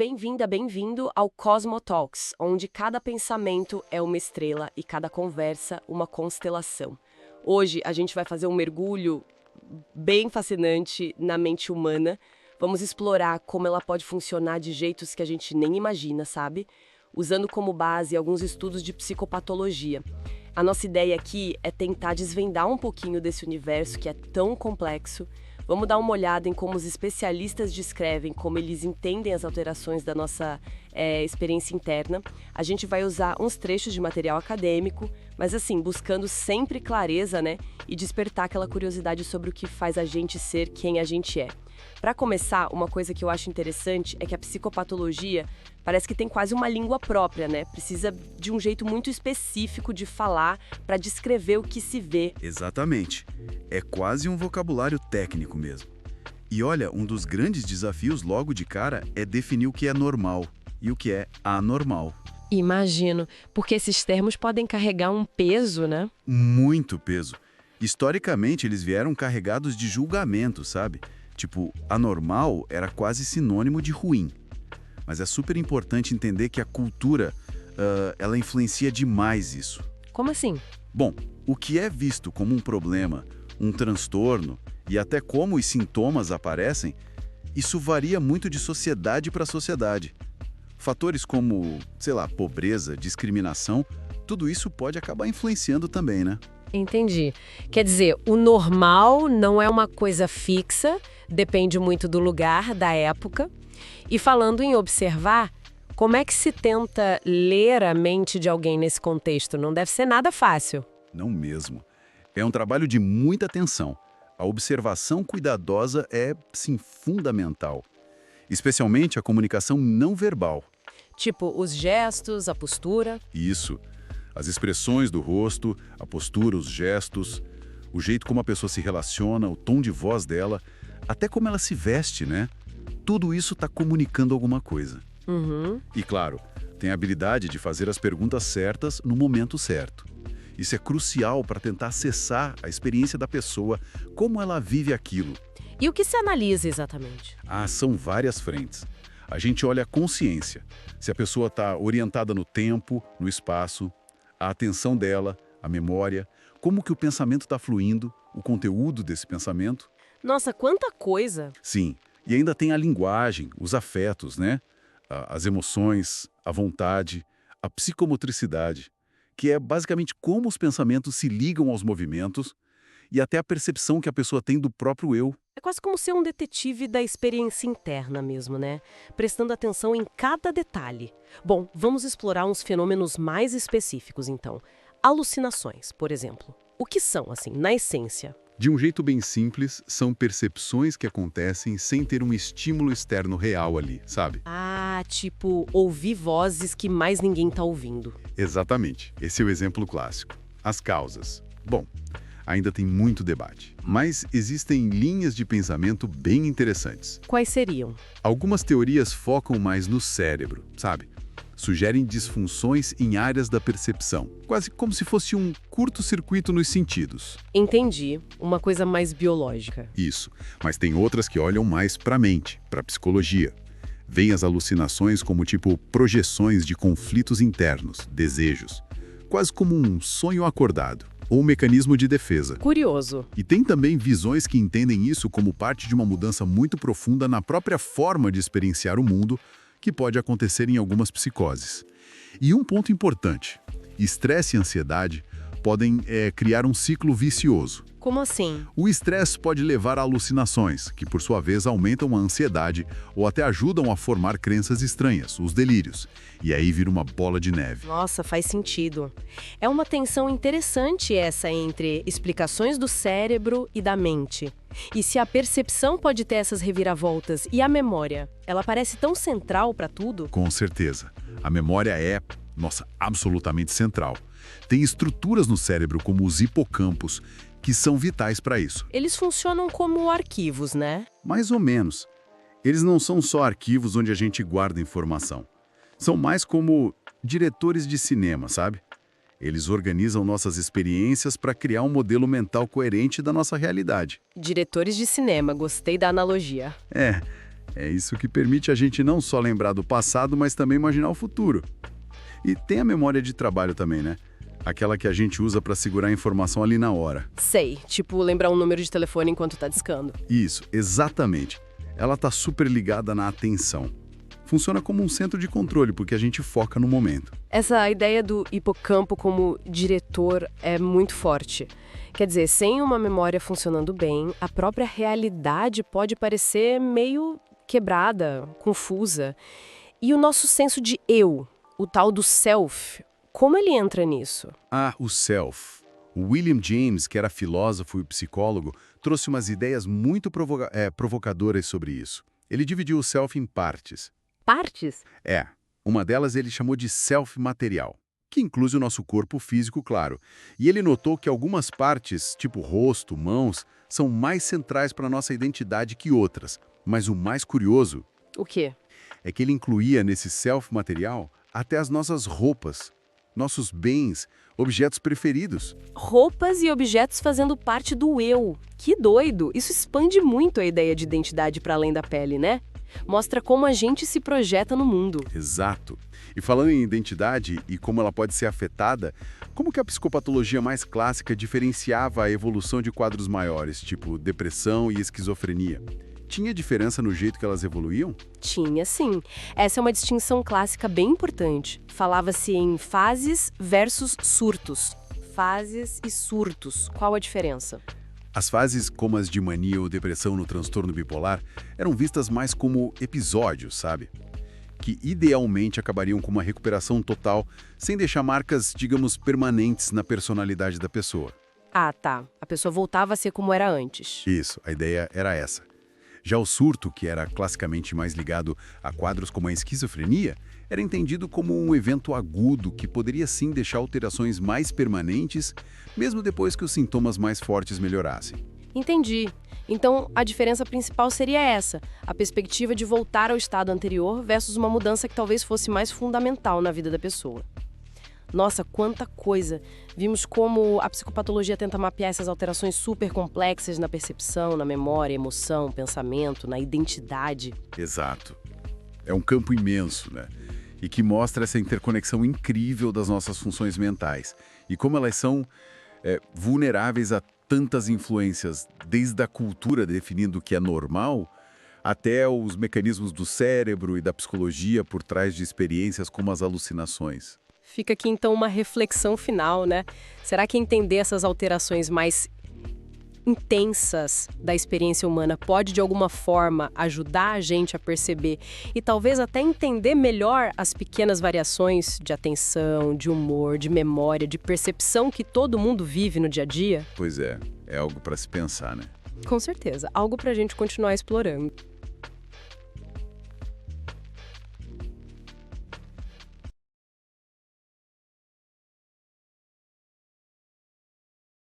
bem-vinda, bem-vindo ao Cosmo Talks, onde cada pensamento é uma estrela e cada conversa uma constelação. Hoje a gente vai fazer um mergulho bem fascinante na mente humana. Vamos explorar como ela pode funcionar de jeitos que a gente nem imagina, sabe? Usando como base alguns estudos de psicopatologia. A nossa ideia aqui é tentar desvendar um pouquinho desse universo que é tão complexo. Vamos dar uma olhada em como os especialistas descrevem, como eles entendem as alterações da nossa experiência interna. A gente vai usar uns trechos de material acadêmico, mas assim, buscando sempre clareza, né? E despertar aquela curiosidade sobre o que faz a gente ser quem a gente é. Para começar, uma coisa que eu acho interessante é que a psicopatologia parece que tem quase uma língua própria, né? Precisa de um jeito muito específico de falar para descrever o que se vê. Exatamente. É quase um vocabulário técnico mesmo. E olha, um dos grandes desafios logo de cara é definir o que é normal e o que é anormal. Imagino, porque esses termos podem carregar um peso, né? Muito peso. Historicamente, eles vieram carregados de julgamento, sabe? Tipo, anormal era quase sinônimo de ruim. Mas é super importante entender que a cultura, ela influencia demais isso. Como assim? Bom, o que é visto como um problema, um transtorno e até como os sintomas aparecem, isso varia muito de sociedade para sociedade. Fatores como, sei lá, pobreza, discriminação, tudo isso pode acabar influenciando também, né? Entendi. Quer dizer, o normal não é uma coisa fixa, depende muito do lugar, da época. E falando em observar, como é que se tenta ler a mente de alguém nesse contexto? Não deve ser nada fácil. Não mesmo. É um trabalho de muita atenção. A observação cuidadosa é, sim, fundamental. Especialmente a comunicação não verbal. Tipo, os gestos, a postura. Isso. As expressões do rosto, a postura, os gestos, o jeito como a pessoa se relaciona, o tom de voz dela, até como ela se veste, né? Tudo isso está comunicando alguma coisa. Uhum. E claro, tem a habilidade de fazer as perguntas certas no momento certo. Isso é crucial para tentar acessar a experiência da pessoa, como ela vive aquilo. E o que se analisa exatamente? São várias frentes. A gente olha a consciência, se a pessoa está orientada no tempo, no espaço, a atenção dela, a memória, como que o pensamento está fluindo, o conteúdo desse pensamento. Nossa, quanta coisa! Sim, e ainda tem a linguagem, os afetos, né? As emoções, a vontade, a psicomotricidade, que é basicamente como os pensamentos se ligam aos movimentos e até a percepção que a pessoa tem do próprio eu. É quase como ser um detetive da experiência interna mesmo, né? Prestando atenção em cada detalhe. Bom, vamos explorar uns fenômenos mais específicos, então. Alucinações, por exemplo. O que são, assim, na essência? De um jeito bem simples, são percepções que acontecem sem ter um estímulo externo real ali, sabe? Tipo, ouvir vozes que mais ninguém tá ouvindo. Exatamente. Esse é o exemplo clássico. As causas. Bom, ainda tem muito debate, mas existem linhas de pensamento bem interessantes. Quais seriam? Algumas teorias focam mais no cérebro, sabe? Sugerem disfunções em áreas da percepção, quase como se fosse um curto-circuito nos sentidos. Entendi. Uma coisa mais biológica. Isso, mas tem outras que olham mais para a mente, para a psicologia. Vêm as alucinações como tipo projeções de conflitos internos, desejos, quase como um sonho acordado ou um mecanismo de defesa. Curioso. E tem também visões que entendem isso como parte de uma mudança muito profunda na própria forma de experienciar o mundo, que pode acontecer em algumas psicoses. E um ponto importante, estresse e ansiedade podem criar um ciclo vicioso. Como assim? O estresse pode levar a alucinações, que por sua vez aumentam a ansiedade ou até ajudam a formar crenças estranhas, os delírios. E aí vira uma bola de neve. Nossa, faz sentido. É uma tensão interessante essa entre explicações do cérebro e da mente. E se a percepção pode ter essas reviravoltas e a memória, ela parece tão central para tudo? Com certeza. A memória é, absolutamente central. Tem estruturas no cérebro, como os hipocampos, que são vitais para isso. Eles funcionam como arquivos, né? Mais ou menos. Eles não são só arquivos onde a gente guarda informação. São mais como diretores de cinema, sabe? Eles organizam nossas experiências para criar um modelo mental coerente da nossa realidade. Diretores de cinema, gostei da analogia. É isso que permite a gente não só lembrar do passado, mas também imaginar o futuro. E tem a memória de trabalho também, né? Aquela que a gente usa para segurar a informação ali na hora. Sei, tipo lembrar um número de telefone enquanto tá discando. Isso, exatamente. Ela está super ligada na atenção. Funciona como um centro de controle, porque a gente foca no momento. Essa ideia do hipocampo como diretor é muito forte. Quer dizer, sem uma memória funcionando bem, a própria realidade pode parecer meio quebrada, confusa. E o nosso senso de eu, o tal do self, como ele entra nisso? Ah, o self. O William James, que era filósofo e psicólogo, trouxe umas ideias muito provocadoras sobre isso. Ele dividiu o self em partes. Partes? Uma delas ele chamou de self material, que inclui o nosso corpo físico, claro. E ele notou que algumas partes, tipo rosto, mãos, são mais centrais para a nossa identidade que outras. Mas o mais curioso O quê? é que ele incluía nesse self material até as nossas roupas, nossos bens, objetos preferidos. Roupas e objetos fazendo parte do eu. Que doido! Isso expande muito a ideia de identidade para além da pele, né? Mostra como a gente se projeta no mundo. Exato. E falando em identidade e como ela pode ser afetada, como que a psicopatologia mais clássica diferenciava a evolução de quadros maiores, tipo depressão e esquizofrenia? Tinha diferença no jeito que elas evoluíam? Tinha, sim. Essa é uma distinção clássica bem importante. Falava-se em fases versus surtos. Fases e surtos. Qual a diferença? As fases, como as de mania ou depressão no transtorno bipolar, eram vistas mais como episódios, sabe? Que idealmente acabariam com uma recuperação total, sem deixar marcas, digamos, permanentes na personalidade da pessoa. Ah, tá. A pessoa voltava a ser como era antes. Isso, a ideia era essa. Já o surto, que era classicamente mais ligado a quadros como a esquizofrenia, era entendido como um evento agudo que poderia sim deixar alterações mais permanentes, mesmo depois que os sintomas mais fortes melhorassem. Entendi. Então, a diferença principal seria essa, a perspectiva de voltar ao estado anterior versus uma mudança que talvez fosse mais fundamental na vida da pessoa. Nossa, quanta coisa! Vimos como a psicopatologia tenta mapear essas alterações super complexas na percepção, na memória, emoção, pensamento, na identidade. Exato. É um campo imenso, né? E que mostra essa interconexão incrível das nossas funções mentais e como elas são vulneráveis a tantas influências, desde a cultura definindo o que é normal, até os mecanismos do cérebro e da psicologia por trás de experiências como as alucinações. Fica aqui então uma reflexão final, né? Será que entender essas alterações mais intensas da experiência humana pode de alguma forma ajudar a gente a perceber e talvez até entender melhor as pequenas variações de atenção, de humor, de memória, de percepção que todo mundo vive no dia a dia? Pois é algo para se pensar, né? Com certeza, algo pra gente continuar explorando.